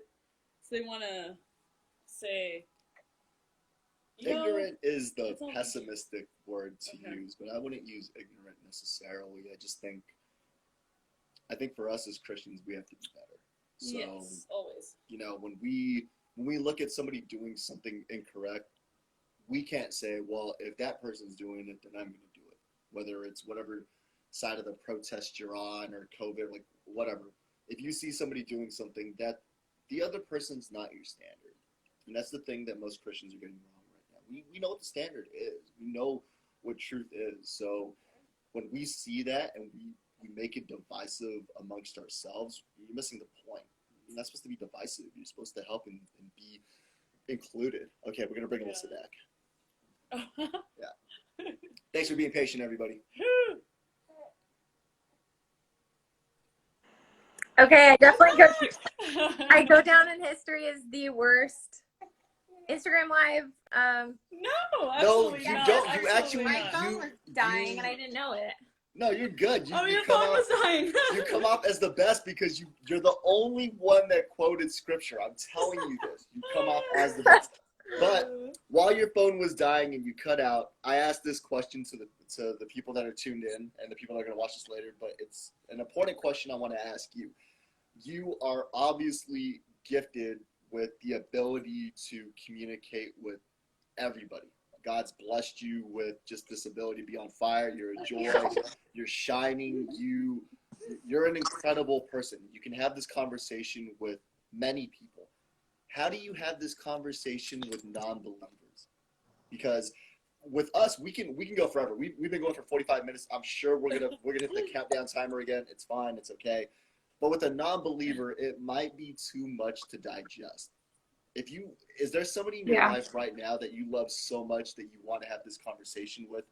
So they want to say, ignorant is the pessimistic word to use, but I wouldn't use ignorant necessarily. I think for us as Christians, we have to be better. So, yes, always. When we look at somebody doing something incorrect, we can't say, well, if that person's doing it, then I'm going to do it. Whether it's whatever side of the protest you're on or COVID, like whatever. If you see somebody doing something that the other person's not your standard. And that's the thing that most Christians are getting wrong right now. We know what the standard is. We know what truth is. So when we see that and we make it divisive amongst ourselves, you're missing the point. You're not supposed to be divisive. You're supposed to help and be included. Okay, we're going to bring Alissa back. Yeah. Thanks for being patient, everybody. Okay, I go down in history as the worst Instagram Live. No, absolutely you not. don't. You actually, my phone was dying and I didn't know it. No, you're good. Your phone was dying. You come off as the best because you're the only one that quoted scripture. I'm telling you this. You come off as the best. But while your phone was dying and you cut out, I asked this question to the people that are tuned in and the people that are going to watch this later. But it's an important question I want to ask you. You are obviously gifted with the ability to communicate with everybody. God's blessed you with just this ability to be on fire. You're a joy. You're shining. You're an incredible person. You can have this conversation with many people. How do you have this conversation with non-believers? Because with us, we can go forever. We've been going for 45 minutes. I'm sure we're gonna hit the countdown timer again. It's fine. It's okay. But with a non-believer, it might be too much to digest. Is there somebody in your life right now that you love so much that you want to have this conversation with,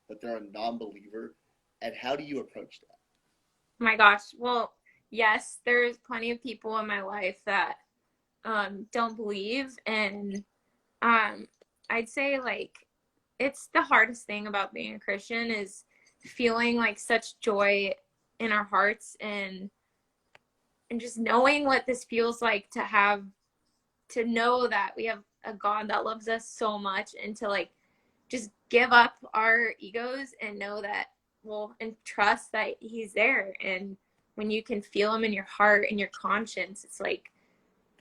but they're a non-believer? And how do you approach that? My gosh. Well, yes, there's plenty of people in my life that don't believe. And I'd say like it's the hardest thing about being a Christian is feeling like such joy in our hearts and just knowing what this feels like to know that we have a God that loves us so much and to like just give up our egos and know that, and trust that he's there. And when you can feel him in your heart and your conscience, it's like,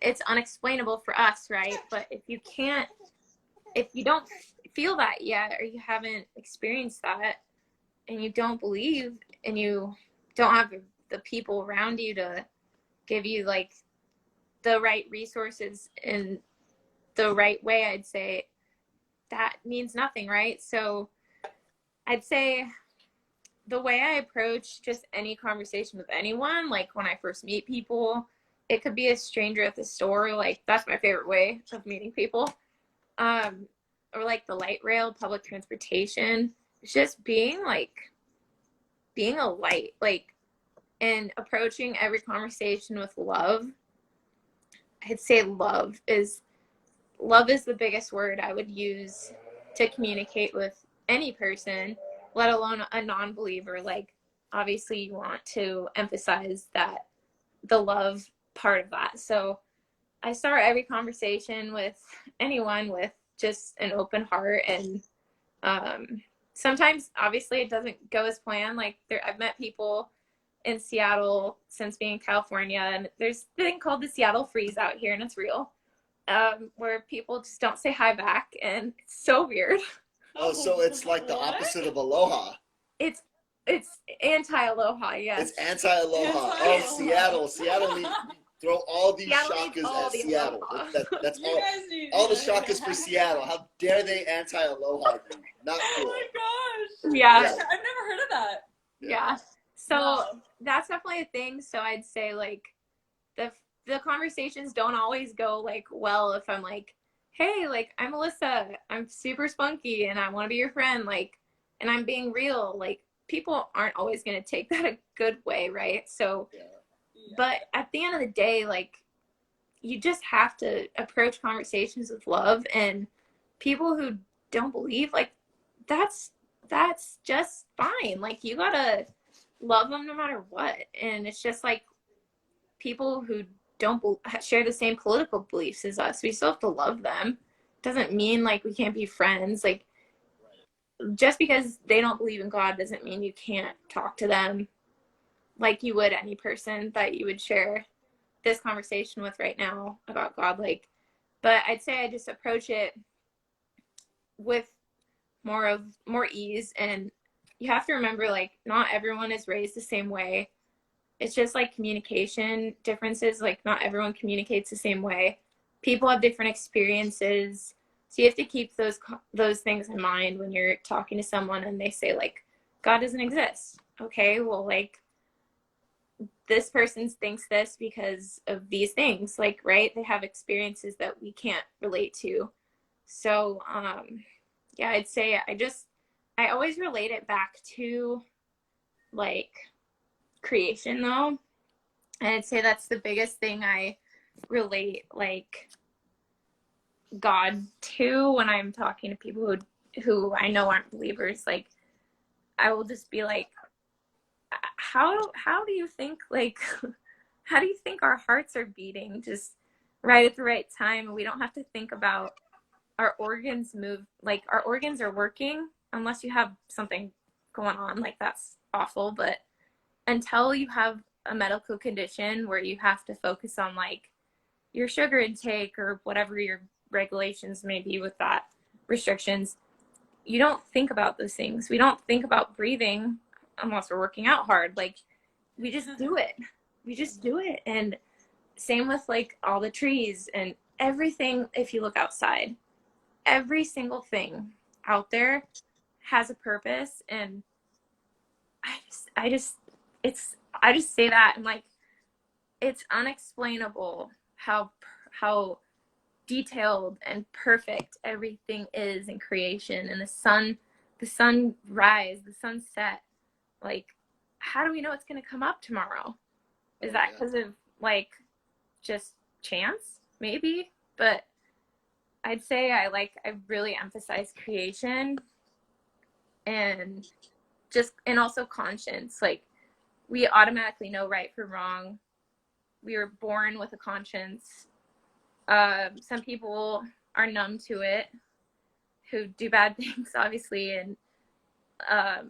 it's unexplainable for us, right? But if you don't feel that yet, or you haven't experienced that and you don't believe and you don't have the people around you to give you like the right resources in the right way, I'd say that means nothing, right? So I'd say the way I approach just any conversation with anyone, like when I first meet people, it could be a stranger at the store, like that's my favorite way of meeting people, or like the light rail, public transportation. It's just being a light, like, and approaching every conversation with love. I'd say love is the biggest word I would use to communicate with any person, let alone a non-believer. Like, obviously you want to emphasize that the love part of that. So I start every conversation with anyone with just an open heart. And sometimes obviously it doesn't go as planned. Like I've met people in Seattle since being in California, and there's a thing called the Seattle freeze out here, and it's real, where people just don't say hi back, and it's so weird. Oh, so it's like the opposite of aloha. It's anti-aloha, yes. It's anti-aloha. Oh, Seattle needs throw all these shakas at Seattle. That's all the shakas for Seattle. How dare they anti-aloha? Not cool. Oh my Yeah. I've never heard of that. Yeah. So that's definitely a thing. So I'd say like the conversations don't always go like well if I'm like, hey, like I'm Alissa, I'm super spunky and I want to be your friend, like, and I'm being real. Like people aren't always going to take that a good way, right? So, but at the end of the day, like you just have to approach conversations with love, and people who don't believe, like that's just fine. Like you gotta love them no matter what. And it's just like people who don't share the same political beliefs as us, we still have to love them. Doesn't mean like we can't be friends. Like just because they don't believe in God doesn't mean you can't talk to them like you would any person that you would share this conversation with right now about God. Like, but I'd say I just approach it with more ease. And you have to remember, like, not everyone is raised the same way. It's just like communication differences. Like not everyone communicates the same way. People have different experiences. So you have to keep those things in mind when you're talking to someone and they say like, God doesn't exist. Okay, well, like this person thinks this because of these things, like, right? They have experiences that we can't relate to. So, yeah, I'd say I always relate it back to like creation though. And I'd say that's the biggest thing I relate like God to when I'm talking to people who I know aren't believers. Like I will just be like, how do you think like how do you think our hearts are beating just right at the right time? We don't have to think about our organs move, like our organs are working unless you have something going on, like that's awful. But until you have a medical condition where you have to focus on like your sugar intake or whatever your regulations may be with that restrictions, you don't think about those things. We don't think about breathing unless we're working out hard. Like we just do it. We just do it. And same with like all the trees and everything. If you look outside, every single thing out there has a purpose. And I just say that and like it's unexplainable how detailed and perfect everything is in creation. And the sun rise, the sun set. Like how do we know it's going to come up tomorrow? Is that because of like just chance? Maybe. But I'd say I really emphasize creation and also conscience. Like we automatically know right from wrong. We were born with a conscience. Some people are numb to it, who do bad things, obviously, and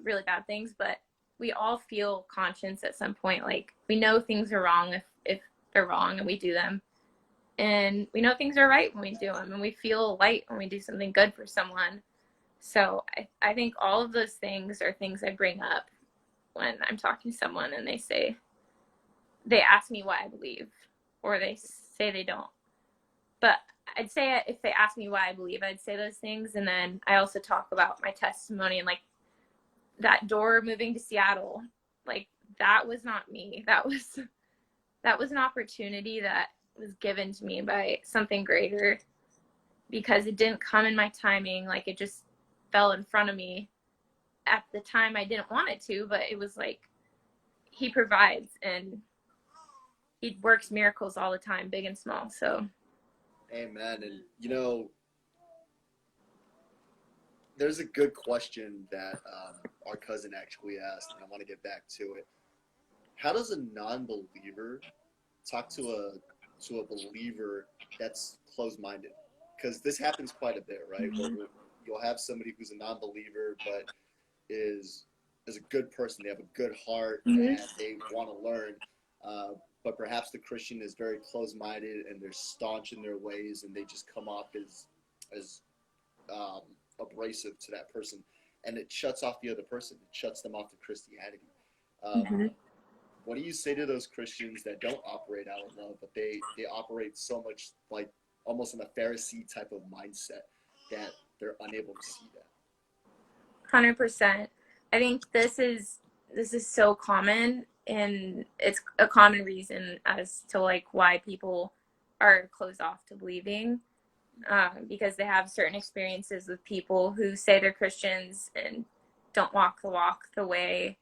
really bad things. But we all feel conscience at some point. Like we know things are wrong if they're wrong, and we do them. And we know things are right when we do them, and we feel light when we do something good for someone. So I think all of those things are things I bring up when I'm talking to someone and they ask me why I believe, or they say they don't. But I'd say if they ask me why I believe, I'd say those things. And then I also talk about my testimony and like that door moving to Seattle. Like that was not me. That was an opportunity that was given to me by something greater, because it didn't come in my timing. Like it just fell in front of me at the time I didn't want it to, but it was like he provides and he works miracles all the time, big and small. So amen. And you know, there's a good question that our cousin actually asked, and I want to get back to it. How does a non-believer talk to a believer that's closed-minded? Because this happens quite a bit, right? Mm-hmm. Where you'll have somebody who's a non-believer but is a good person. They have a good heart, mm-hmm. and they want to learn. But perhaps the Christian is very closed-minded and they're staunch in their ways, and they just come off as abrasive to that person, and it shuts off the other person. It shuts them off to Christianity. Mm-hmm. What do you say to those Christians that don't operate out of love, but they operate so much like almost in a Pharisee type of mindset that they're unable to see that? 100%. I think this is so common, and it's a common reason as to like why people are closed off to believing, because they have certain experiences with people who say they're Christians and don't walk the way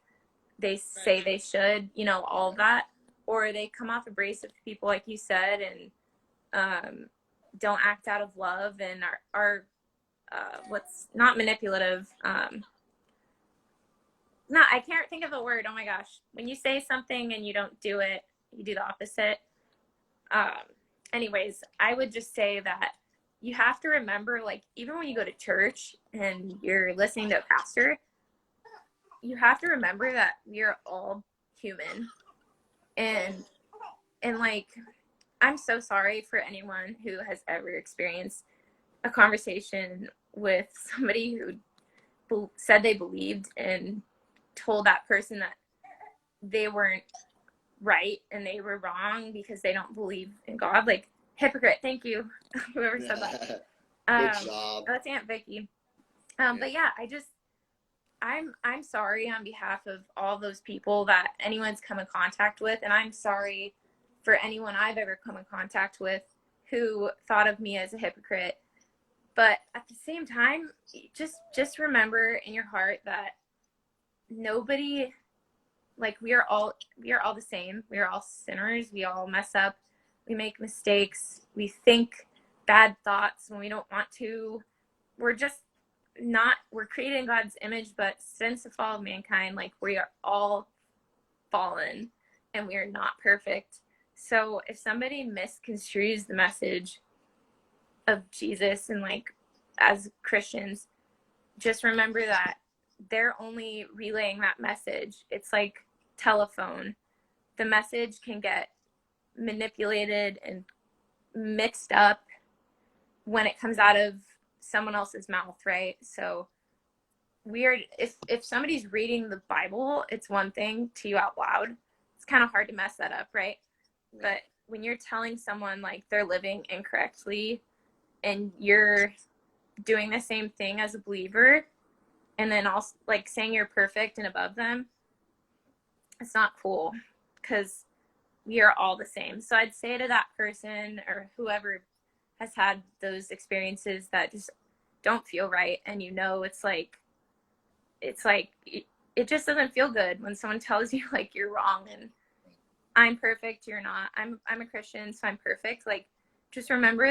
they say they should, you know, all of that, or they come off abrasive to people, like you said, and don't act out of love and are what's not manipulative. No, I can't think of the word. Oh my gosh. When you say something and you don't do it, you do the opposite. Anyways, I would just say that you have to remember, like, even when you go to church and you're listening to a pastor, you have to remember that we're all human. And like, I'm so sorry for anyone who has ever experienced a conversation with somebody who said they believed and told that person that they weren't right and they were wrong because they don't believe in God. Like, hypocrite. Thank you, whoever said that. Good job. That's Aunt Vicky. But yeah, I'm sorry on behalf of all those people that anyone's come in contact with, and I'm sorry for anyone I've ever come in contact with who thought of me as a hypocrite. But at the same time, just remember in your heart that nobody, like, we are all the same. We are all sinners. We all mess up. We make mistakes. We think bad thoughts when we don't want to. We're created in God's image, but since the fall of mankind, like, we are all fallen and we are not perfect. So if somebody misconstrues the message of Jesus and, like, as Christians, just remember that they're only relaying that message. It's like telephone. The message can get manipulated and mixed up when it comes out of someone else's mouth, right? So if somebody's reading the Bible, it's one thing to you out loud. It's kind of hard to mess that up, right? But when you're telling someone, like, they're living incorrectly and you're doing the same thing as a believer, and then also, like, saying you're perfect and above them, it's not cool, because we are all the same. So I'd say to that person or whoever has had those experiences that just don't feel right, and it's like it just doesn't feel good when someone tells you, like, you're wrong and I'm perfect, you're not. I'm a Christian, so I'm perfect. Like, just remember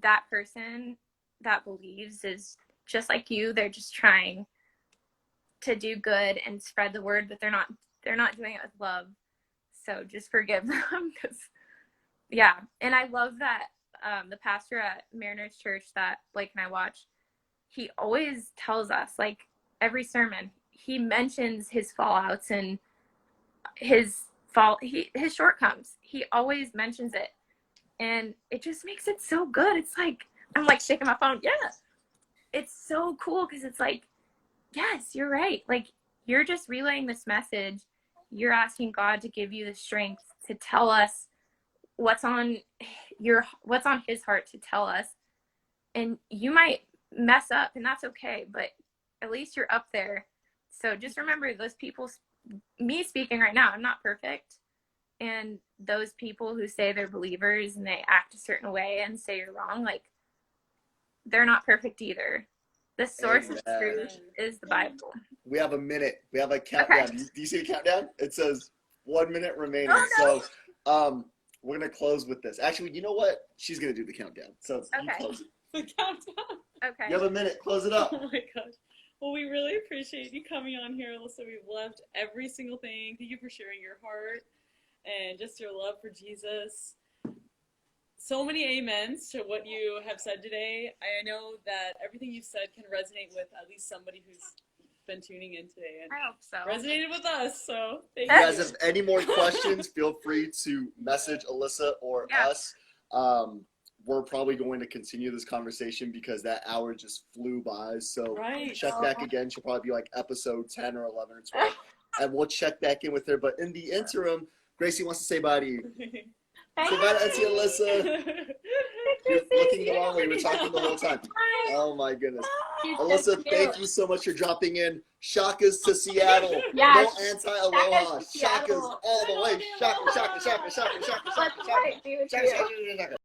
that person that believes is just like you. They're just trying to do good and spread the word, but they're not doing it with love. So just forgive them, because yeah. And I love that the pastor at Mariners Church that Blake and I watch, he always tells us, like, every sermon, he mentions his fallouts and his shortcomings. He always mentions it, and it just makes it so good. It's like, I'm like shaking my phone. Yeah, it's so cool, because it's like, yes, you're right. Like, you're just relaying this message. You're asking God to give you the strength to tell us what's on his heart to tell us. And you might mess up, and that's okay, but at least you're up there. So just remember, those people, me speaking right now, I'm not perfect. And those people who say they're believers and they act a certain way and say you're wrong, like, they're not perfect either. The source of truth is the Bible. We have a minute. We have a countdown. Okay. Do you see the countdown? It says 1 minute remaining. Oh, no. So we're going to close with this. Actually, you know what? She's going to do the countdown. So you close it. The countdown? Okay. You have a minute. Close it up. Oh, my gosh. Well, we really appreciate you coming on here, Alissa. We've loved every single thing. Thank you for sharing your heart and just your love for Jesus. So many amens to what you have said today. I know that everything you've said can resonate with at least somebody who's been tuning in today. And I hope so. Resonated with us, so thank you. Guys, if any more questions, feel free to message Alissa or us. We're probably going to continue this conversation because that hour just flew by. So check back again. She'll probably be like episode 10 or 11 or 12. And we'll check back in with her. But in the interim, Gracie wants to say bye to you. Say bye to Auntie Alissa. You're looking the wrong way. We're talking the whole time. Oh my goodness. Alyssa, thank you so much for dropping in. Shakas to Seattle. Yes. No anti-aloha. Shakas Shakas all the way. Shaka, shaka, shaka, shaka, shaka, shaka, shaka, shaka, shaka, shaka.